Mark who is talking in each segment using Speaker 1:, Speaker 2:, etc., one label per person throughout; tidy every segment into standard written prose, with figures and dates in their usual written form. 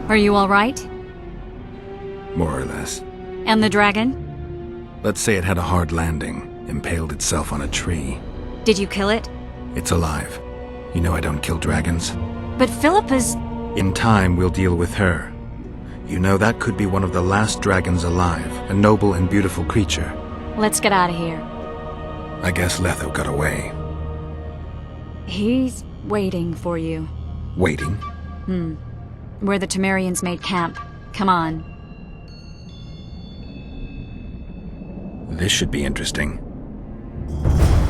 Speaker 1: Are you all right?
Speaker 2: More or less.
Speaker 1: And the dragon?
Speaker 2: Let's say it had a hard landing, impaled itself on a tree.
Speaker 1: Did you kill it?
Speaker 2: It's alive. You know I don't kill dragons.
Speaker 1: But Philippa's...
Speaker 2: In time, we'll deal with her. You know that could be one of the last dragons alive, a noble and beautiful creature.
Speaker 1: Let's get out of here.
Speaker 2: I guess Letho got away.
Speaker 1: He's waiting for you.
Speaker 2: Waiting?
Speaker 1: Where the Temerians made camp. Come on.
Speaker 2: This should be interesting.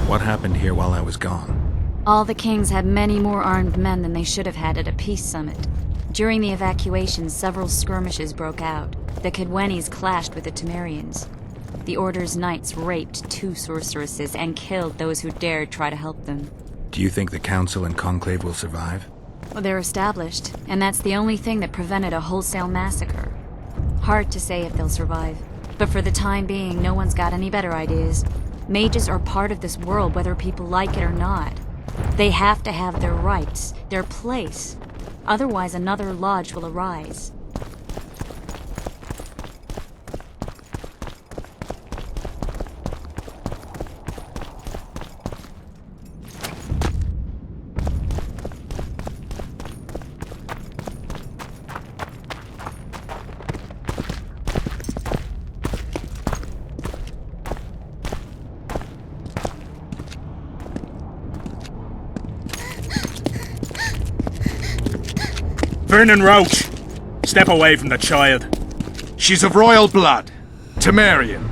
Speaker 2: What happened here while I was gone?
Speaker 1: All the kings had many more armed men than they should have had at a peace summit. During the evacuation, several skirmishes broke out. The Kedwenis clashed with the Temerians. The Order's knights raped 2 sorceresses and killed those who dared try to help them.
Speaker 2: Do you think the Council and Conclave will survive?
Speaker 1: Well, they're established, and that's the only thing that prevented a wholesale massacre. Hard to say if they'll survive. But for the time being, no one's got any better ideas. Mages are part of this world, whether people like it or not. They have to have their rights, their place. Otherwise, another lodge will arise.
Speaker 3: Vernon Roche, step away from the child.
Speaker 4: She's of royal blood. Temerian.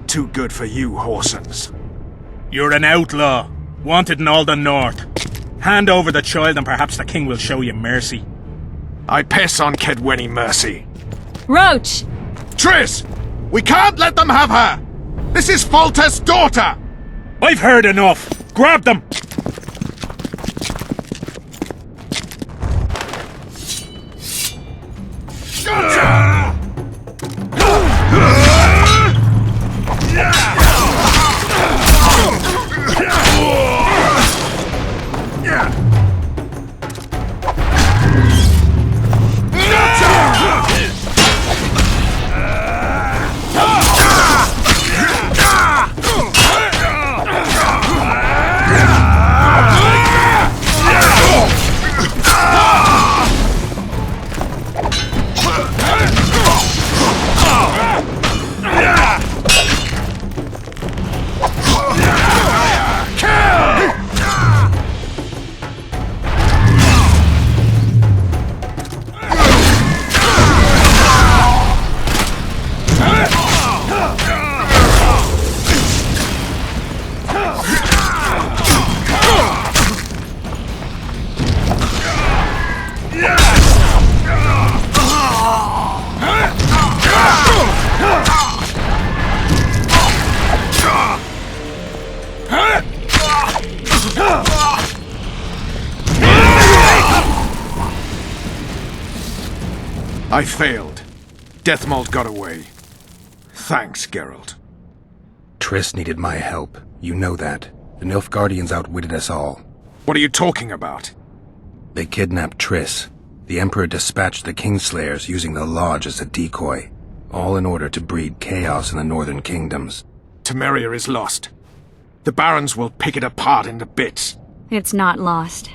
Speaker 4: Too good for you, Horsens.
Speaker 3: You're an outlaw, wanted in all the north. Hand over the child and perhaps the king will show you mercy.
Speaker 4: I piss on Kedweni mercy.
Speaker 1: Roche!
Speaker 4: Triss! We can't let them have her! This is Foltest's daughter!
Speaker 3: I've heard enough! Grab them!
Speaker 4: I failed. Deathmold got away. Thanks, Geralt.
Speaker 2: Triss needed my help. You know that. The Nilfgaardians outwitted us all.
Speaker 4: What are you talking about?
Speaker 2: They kidnapped Triss. The Emperor dispatched the kingslayers using the Lodge as a decoy. All in order to breed chaos in the northern kingdoms.
Speaker 4: Temeria is lost. The barons will pick it apart into bits.
Speaker 1: It's not lost.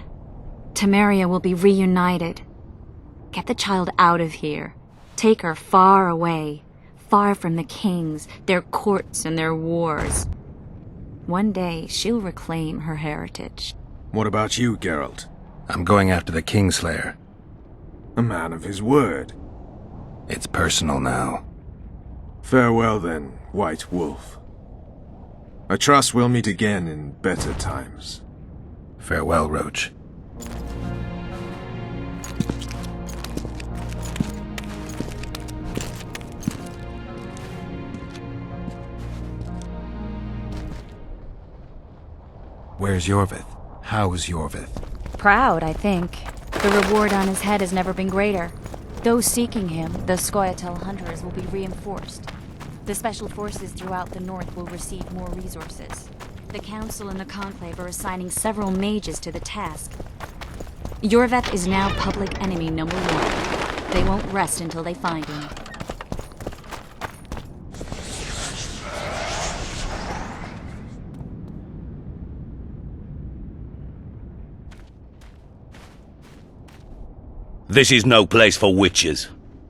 Speaker 1: Temeria will be reunited. Get the child out of here. Take her far away. Far from the kings, their courts, and their wars. One day, she'll reclaim her heritage.
Speaker 4: What about you, Geralt?
Speaker 2: I'm going after the kingslayer.
Speaker 4: A man of his word.
Speaker 2: It's personal now.
Speaker 4: Farewell then, White Wolf. I trust we'll meet again in better times.
Speaker 2: Farewell, Roche. Where's Yorvith? How's Yorvith?
Speaker 1: Proud, I think. The reward on his head has never been greater. Those seeking him, the Scoia'tael hunters, will be reinforced. The special forces throughout the north will receive more resources. The Council and the Conclave are assigning several mages to the task. Yorvith is now public enemy #1. They won't rest until they find him.
Speaker 5: This is no place for witches.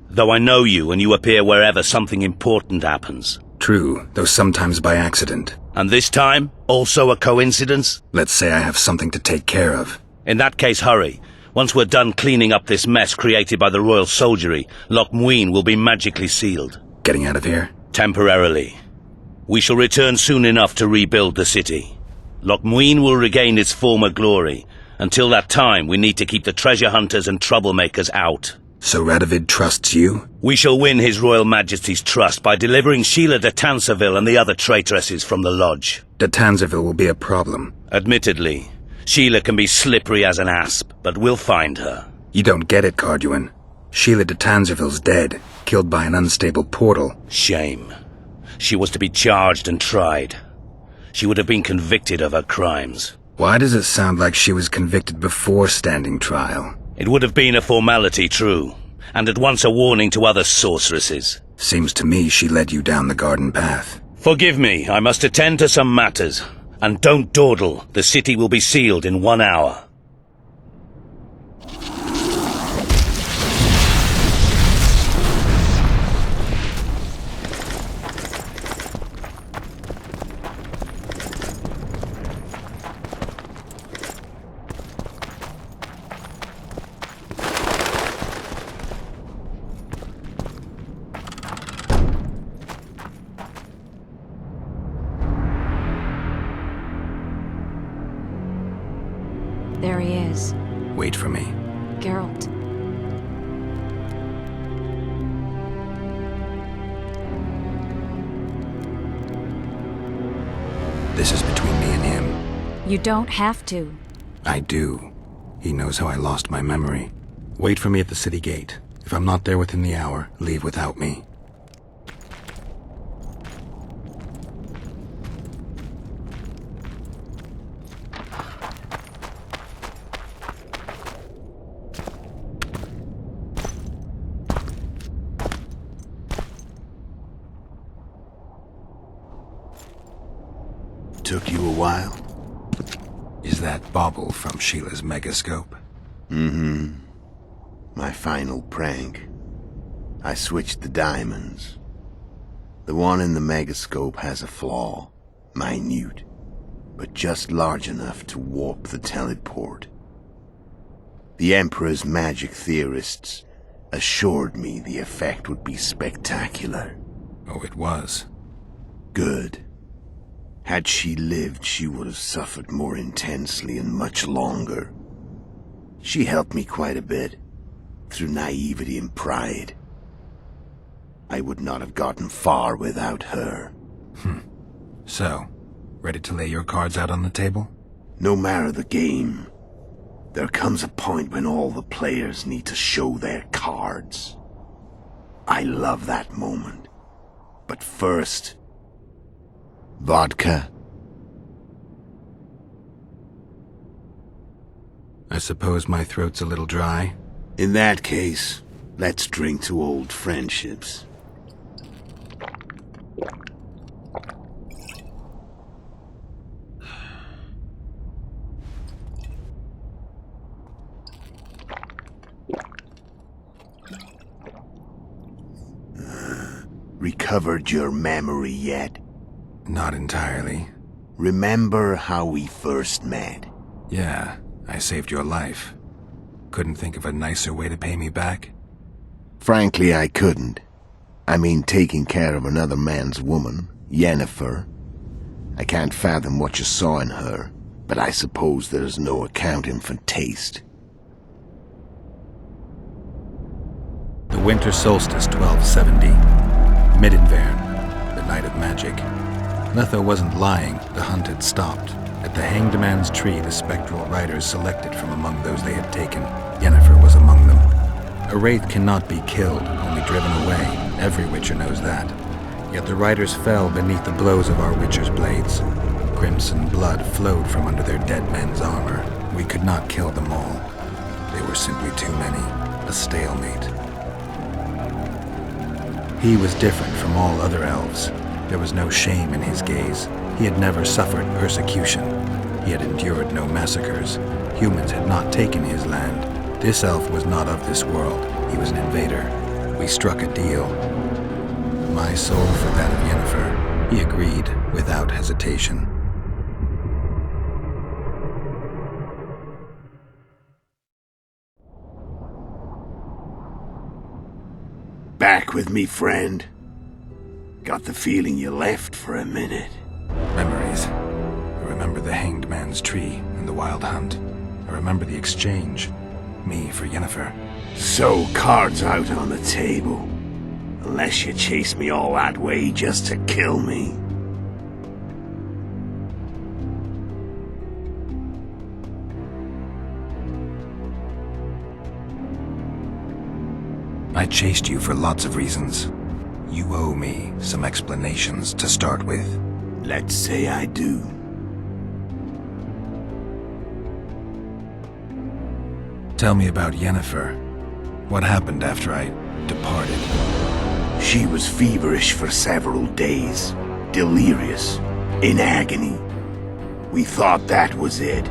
Speaker 5: Though I know you and you appear wherever something important happens.
Speaker 2: True, though sometimes by accident.
Speaker 5: And this time, also a coincidence?
Speaker 2: Let's say I have something to take care of.
Speaker 5: In that case, hurry. Once we're done cleaning up this mess created by the royal soldiery, Loch Muin will be magically sealed.
Speaker 2: Getting out of here?
Speaker 5: Temporarily. We shall return soon enough to rebuild the city. Loch Muin will regain its former glory. Until that time, we need to keep the treasure hunters and troublemakers out.
Speaker 2: So Radovid trusts you?
Speaker 5: We shall win His Royal Majesty's trust by delivering Sheila de Tansarville and the other traitresses from the lodge.
Speaker 2: De Tansarville will be a problem.
Speaker 5: Admittedly, Sheila can be slippery as an asp, but we'll find her.
Speaker 2: You don't get it, Carduin. Sheila de Tansarville's dead, killed by an unstable portal.
Speaker 5: Shame. She was to be charged and tried. She would have been convicted of her crimes.
Speaker 2: Why does it sound like she was convicted before standing trial?
Speaker 5: It would have been a formality, true, and at once a warning to other sorceresses.
Speaker 2: Seems to me she led you down the garden path.
Speaker 5: Forgive me, I must attend to some matters. And don't dawdle, the city will be sealed in 1 hour.
Speaker 1: There he is.
Speaker 2: Wait for me.
Speaker 1: Geralt.
Speaker 2: This is between me and him.
Speaker 1: You don't have to.
Speaker 2: I do. He knows how I lost my memory. Wait for me at the city gate. If I'm not there within the hour, leave without me.
Speaker 6: Took you a while?
Speaker 2: Is that bauble from Sheila's megascope?
Speaker 6: Mm-hmm. My final prank. I switched the diamonds. The one in the megascope has a flaw. Minute. But just large enough to warp the teleport. The Emperor's magic theorists assured me the effect would be spectacular.
Speaker 2: Oh, it was.
Speaker 6: Good. Had she lived, she would have suffered more intensely and much longer. She helped me quite a bit, through naivety and pride. I would not have gotten far without her.
Speaker 2: So, ready to lay your cards out on the table?
Speaker 6: No matter the game, there comes a point when all the players need to show their cards. I love that moment. But first... vodka?
Speaker 2: I suppose my throat's a little dry.
Speaker 6: In that case, let's drink to old friendships. Recovered your memory yet?
Speaker 2: Not entirely.
Speaker 6: Remember how we first met?
Speaker 2: Yeah, I saved your life. Couldn't think of a nicer way to pay me back?
Speaker 6: Frankly, I couldn't. I mean, taking care of another man's woman, Yennefer. I can't fathom what you saw in her, but I suppose there's no accounting for taste.
Speaker 2: The winter solstice 1270. Midinvern, the night of magic. Letho wasn't lying, the hunt had stopped. At the Hanged Man's Tree, the spectral riders selected from among those they had taken. Yennefer was among them. A wraith cannot be killed, only driven away. Every witcher knows that. Yet the riders fell beneath the blows of our witcher's blades. Crimson blood flowed from under their dead men's armor. We could not kill them all. They were simply too many. A stalemate. He was different from all other elves. There was no shame in his gaze. He had never suffered persecution. He had endured no massacres. Humans had not taken his land. This elf was not of this world. He was an invader. We struck a deal. My soul for that of Yennefer. He agreed without hesitation.
Speaker 6: Back with me, friend. Got the feeling you left for a minute.
Speaker 2: Memories. I remember the Hanged Man's tree and the wild hunt. I remember the exchange. Me for Yennefer.
Speaker 6: So, cards out on the table. Unless you chase me all that way just to kill me.
Speaker 2: I chased you for lots of reasons. You owe me some explanations to start with.
Speaker 6: Let's say I do.
Speaker 2: Tell me about Yennefer. What happened after I departed?
Speaker 6: She was feverish for several days, delirious, in agony. We thought that was it.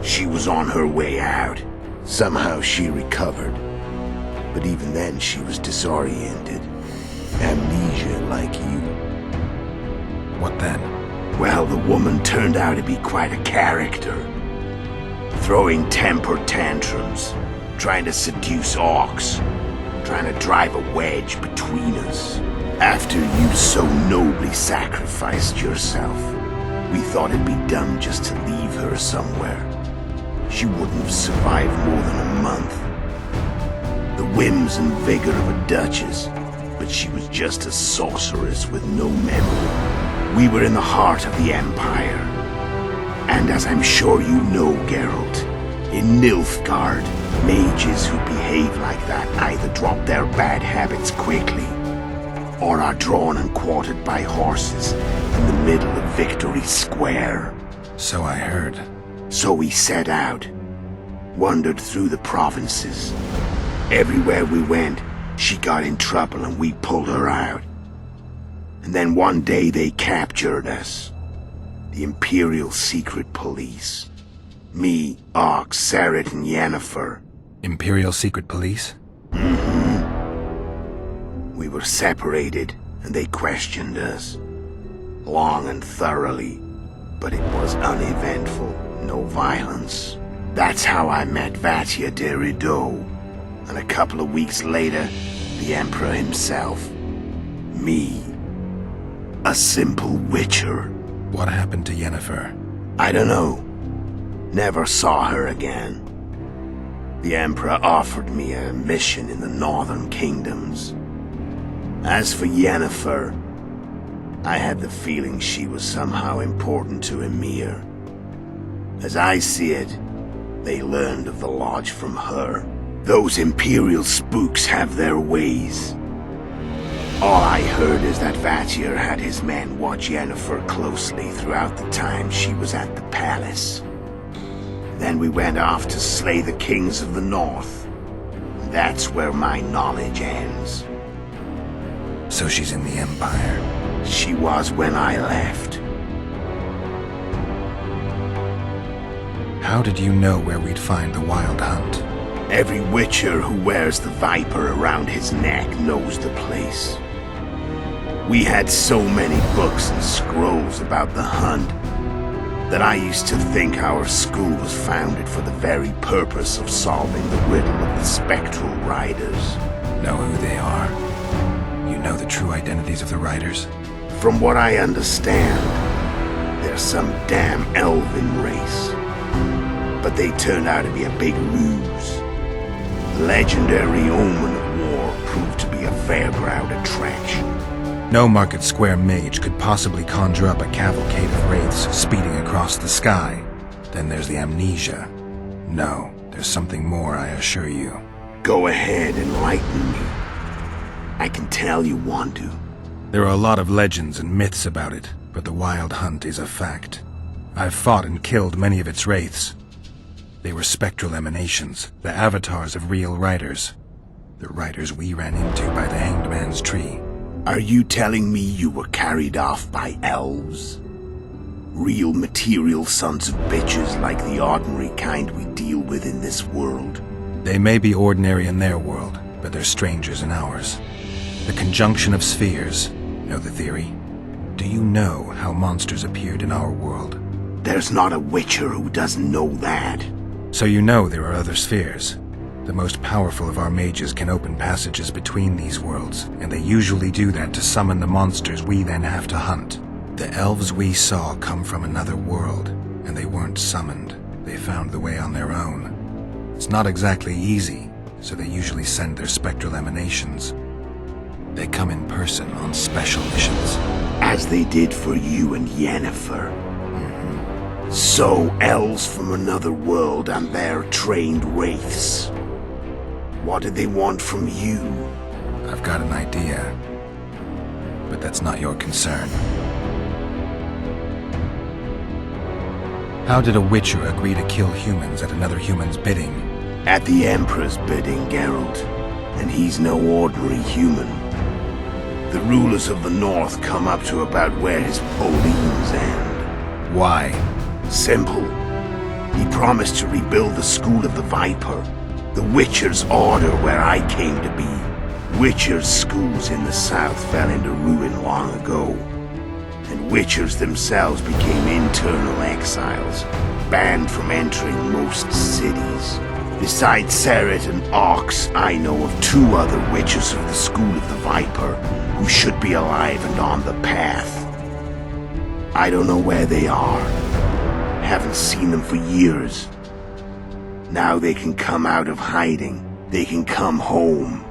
Speaker 6: She was on her way out. Somehow she recovered. But even then she was disoriented. Amnesia like you.
Speaker 2: What then?
Speaker 6: Well, the woman turned out to be quite a character. Throwing temper tantrums, trying to seduce orcs, trying to drive a wedge between us. After you so nobly sacrificed yourself, we thought it'd be done just to leave her somewhere. She wouldn't have survived more than a month. The whims and vigor of a duchess, but she was just a sorceress with no memory. We were in the heart of the Empire. And as I'm sure you know, Geralt, in Nilfgaard, mages who behave like that either drop their bad habits quickly, or are drawn and quartered by horses in the middle of Victory Square.
Speaker 2: So I heard.
Speaker 6: So we set out, wandered through the provinces. Everywhere we went, she got in trouble and we pulled her out. And then one day they captured us. The Imperial Secret Police. Me, Ox, Serret, and Yennefer.
Speaker 2: Imperial Secret Police?
Speaker 6: Mm-hmm. We were separated, and they questioned us. Long and thoroughly, but it was uneventful, no violence. That's how I met Vatia de Rideau. And a couple of weeks later, the Emperor himself. Me. A simple witcher.
Speaker 2: What happened to Yennefer?
Speaker 6: I don't know. Never saw her again. The Emperor offered me a mission in the northern kingdoms. As for Yennefer, I had the feeling she was somehow important to Emir. As I see it, they learned of the lodge from her. Those Imperial spooks have their ways. All I heard is that Vatir had his men watch Yennefer closely throughout the time she was at the palace. Then we went off to slay the kings of the north. That's where my knowledge ends.
Speaker 2: So she's in the Empire?
Speaker 6: She was when I left.
Speaker 2: How did you know where we'd find the Wild Hunt?
Speaker 6: Every witcher who wears the viper around his neck knows the place. We had so many books and scrolls about the hunt that I used to think our school was founded for the very purpose of solving the riddle of the spectral riders.
Speaker 2: Know who they are? You know the true identities of the riders?
Speaker 6: From what I understand, they're some damn elven race. But they turned out to be a big ruse. The legendary Omen of War proved to be a fairground attraction.
Speaker 2: No Market Square mage could possibly conjure up a cavalcade of wraiths speeding across the sky. Then there's the amnesia. No, there's something more, I assure you.
Speaker 6: Go ahead, enlighten me. I can tell you want to.
Speaker 2: There are a lot of legends and myths about it, but the Wild Hunt is a fact. I've fought and killed many of its wraiths. They were spectral emanations, the avatars of real riders. The riders we ran into by the Hanged Man's tree.
Speaker 6: Are you telling me you were carried off by elves? Real material sons of bitches like the ordinary kind we deal with in this world?
Speaker 2: They may be ordinary in their world, but they're strangers in ours. The conjunction of spheres. Know the theory? Do you know how monsters appeared in our world?
Speaker 6: There's not a witcher who doesn't know that.
Speaker 2: So you know there are other spheres. The most powerful of our mages can open passages between these worlds, and they usually do that to summon the monsters we then have to hunt. The elves we saw come from another world, and they weren't summoned. They found the way on their own. It's not exactly easy, so they usually send their spectral emanations. They come in person on special missions.
Speaker 6: As they did for you and Yennefer. So, elves from another world and their trained wraiths. What do they want from you?
Speaker 2: I've got an idea, but that's not your concern. How did a witcher agree to kill humans at another human's bidding?
Speaker 6: At the Emperor's bidding, Geralt. And he's no ordinary human. The rulers of the North come up to about where his Pauline's end.
Speaker 2: Why?
Speaker 6: Simple. He promised to rebuild the School of the Viper, the Witcher's order where I came to be. Witcher's schools in the south fell into ruin long ago, and Witchers themselves became internal exiles, banned from entering most cities. Besides Seret and Ox, I know of 2 other Witchers of the School of the Viper who should be alive and on the path. I don't know where they are. Haven't seen them for years. Now they can come out of hiding. They can come home.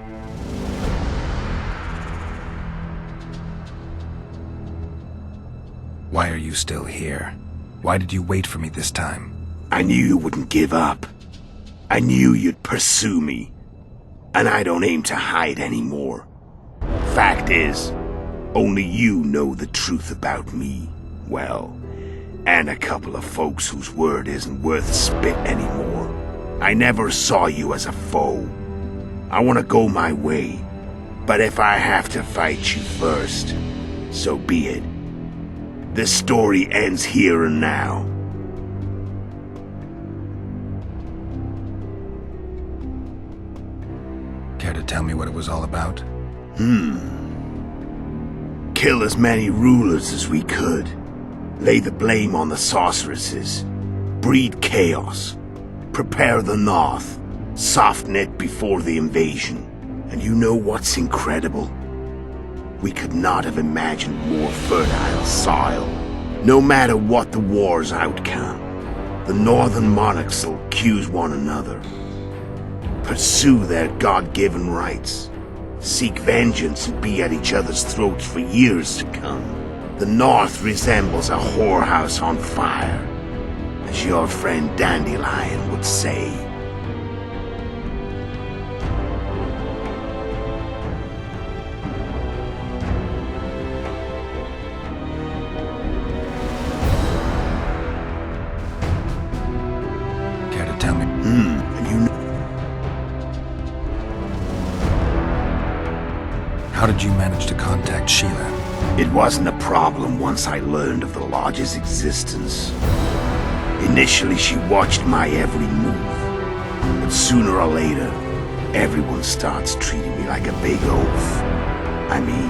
Speaker 2: Why are you still here? Why did you wait for me this time?
Speaker 6: I knew you wouldn't give up. I knew you'd pursue me. And I don't aim to hide anymore. Fact is, only you know the truth about me. Well, and a couple of folks whose word isn't worth spit anymore. I never saw you as a foe. I want to go my way, but if I have to fight you first, so be it. This story ends here and now.
Speaker 2: Care to tell me what it was all about?
Speaker 6: Kill as many rulers as we could. Lay the blame on the sorceresses. Breed chaos. Prepare the North. Soften it before the invasion. And you know what's incredible? We could not have imagined more fertile soil. No matter what the war's outcome, the northern monarchs will accuse one another. Pursue their God-given rights. Seek vengeance and be at each other's throats for years to come. The North resembles a whorehouse on fire, as your friend Dandelion would say.
Speaker 2: Care to tell me?
Speaker 6: And you know
Speaker 2: How did you manage to contact Sheila?
Speaker 6: it wasn't a problem once I learned of the Lodge's existence. Initially, she watched my every move, but sooner or later, everyone starts treating me like a big oaf. I mean,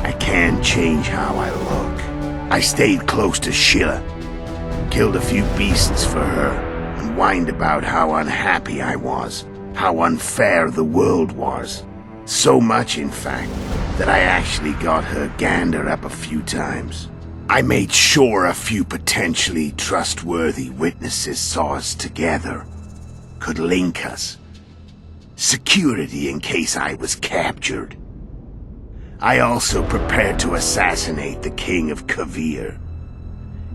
Speaker 6: I can't change how I look. I stayed close to Sheila, killed a few beasts for her, and whined about how unhappy I was, how unfair the world was. So much, in fact, that I actually got her gander up a few times. I made sure a few potentially trustworthy witnesses saw us together, could link us. Security in case I was captured. I also prepared to assassinate the King of Kavir.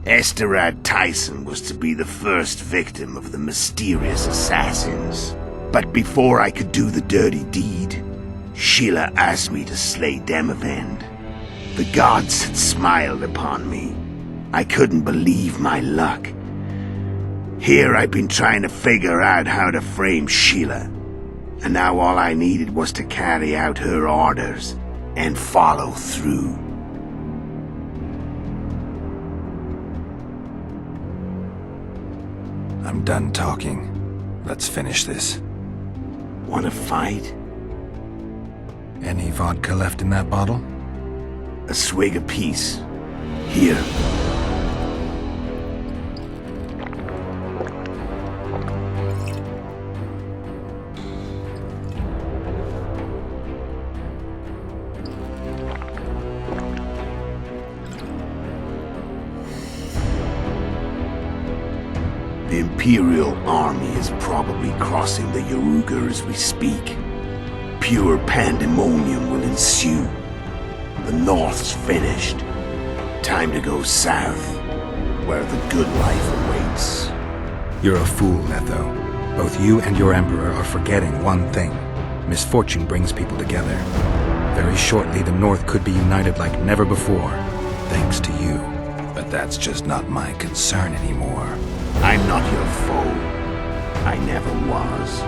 Speaker 6: Esterad Tyson was to be the first victim of the mysterious assassins. But before I could do the dirty deed, Sheila asked me to slay Demavend. The gods had smiled upon me. I couldn't believe my luck. Here I'd been trying to figure out how to frame Sheila, and now all I needed was to carry out her orders and follow through.
Speaker 2: I'm done talking. Let's finish this.
Speaker 6: Want to fight?
Speaker 2: Any vodka left in that bottle?
Speaker 6: A swig apiece. Here. The Imperial army is probably crossing the Yaruga as we speak. Pure pandemonium will ensue. The North's finished. Time to go south, where the good life awaits.
Speaker 2: You're a fool, Letho. Both you and your Emperor are forgetting one thing. Misfortune brings people together. Very shortly, the North could be united like never before, thanks to you. But that's just not my concern anymore.
Speaker 6: I'm not your foe. I never was.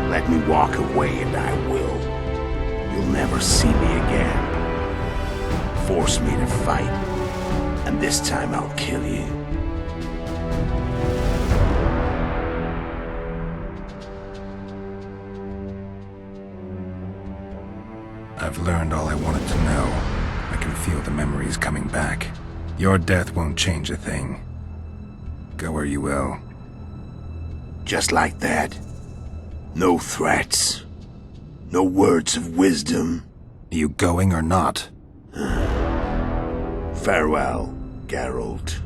Speaker 6: Let me walk away and I will. You'll never see me again. Force me to fight, and this time I'll kill you.
Speaker 2: I've learned all I wanted to know. I can feel the memories coming back. Your death won't change a thing. Go where you will.
Speaker 6: Just like that. No threats. No words of wisdom.
Speaker 2: You going or not?
Speaker 6: Farewell, Geralt.